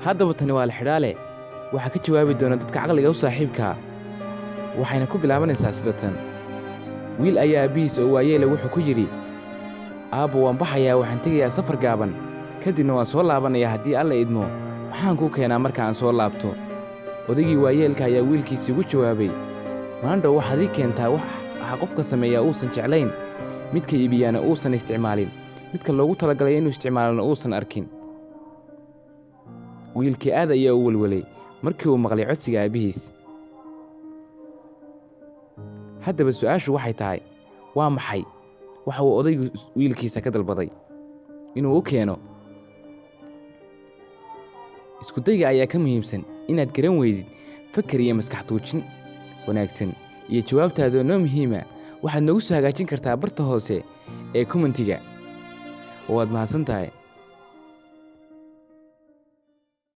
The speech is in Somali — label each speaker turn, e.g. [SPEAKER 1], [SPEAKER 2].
[SPEAKER 1] haddaba tani waa la xidhaale waxaa ka jawaabi doona dadka caqliga u saaxiibkaa waxayna ku bilaabanaysaa sida tan. wiil ayaa aabbihiis oo waayeela wuxuu ku yidhi, aabbo waan baxayaa, waxaan tegayaa safar gaaban, kadibna waan soo laabanayaa haddii alla idmo. maxaan kuu keenaa marka aan soo laabto? odaygii waayeelka ayaa wiilkiisii ugu jawaabay, maandhow waxaad ii keentaa waxa qofka sameeyaa uusan jeclayn, midka iibiyaana uusan isticmaalin, midka loogu talagalay inuu isticmaalana uusan arkin. wiilkii aad ayaa u welwelay markii uu maqlay codsiga aabbihiis. haddaba su'aashu waxay tahay, waa maxay waxa uu odaygu wiilkiisa ka dalbaday inuu u keeno? iskudayga ayaa ka muhiimsan inaad garan weydid fakar iyo maskax tuujin wanaagsan iyo jawaabtaada oo noo muhiima. waxaad noogu soo hagaajin kartaa barta hoose ee kommentiga. waad mahadsan tahay.